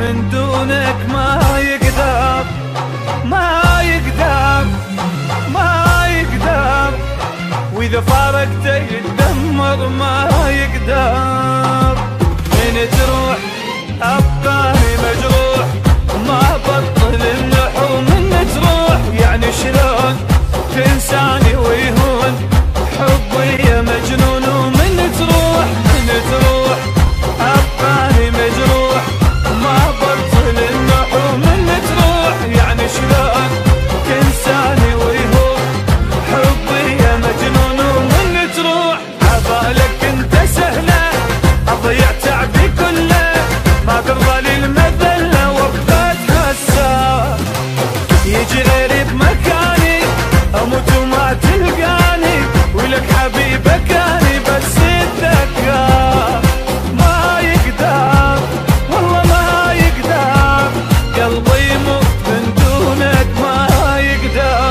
من دونك ما يقدر ما يقدر ما يقدر، وإذا فارقته يتدمر ما يقدر. من تروح أبقاني مجروح ما بطل النحو، من تروح يعني شلون تنساني ويهون حبي يا مجنون. ومن تروح أبقاني مجروح ما بطل النحو، من تروح يعني شلون تنساني ويهون حبي يا مجنون. ومن تروح عبالك انت سهلة اضيع تعبي كله، ما ترضى لي المذلة وقفت حساس. يجي غيري بمكاني اموت وما تلقاني، ولك حبيبك اني بس الذكر ما يقدر والله ما يقدر، قلبي يموت من دونك ما يقدر.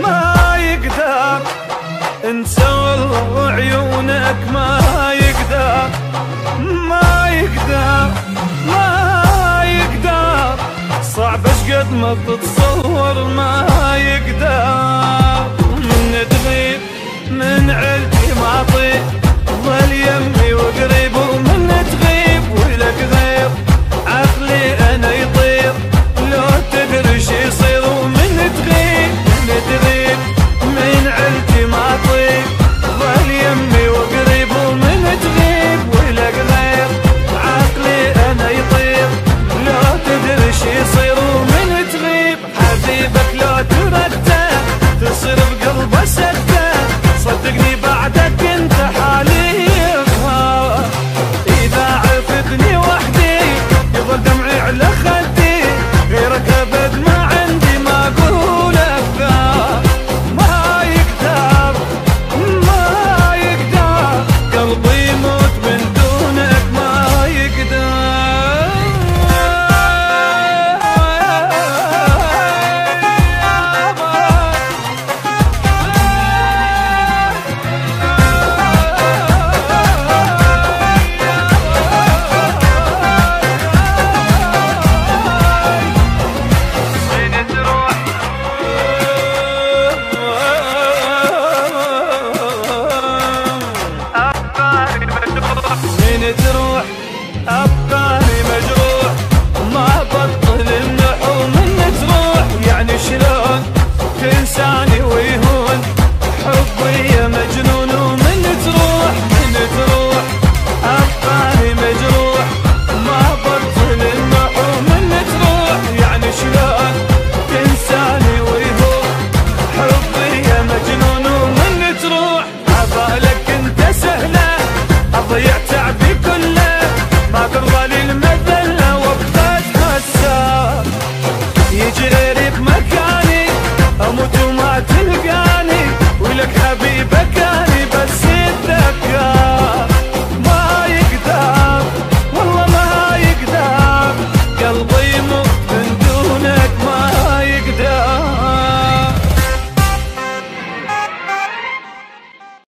ما يقدر انسى والله وعيونك ما يقدر ما يقدر ما يقدر، صعب اشقد ما تتصور ما يقدر. من تغيب من عيلتي ما اطيق ظل يمي وقريب، ومن تغيب ولك غير عقلي انا يطير لو تدري شي يصير. ومن تغيب من عيلتي ما اطيق ظل يمي وقريب، ومن تغيب ولك غير عقلي انا يطير لو تدري شي يصير. ومن تغيب حبيبك لو ترد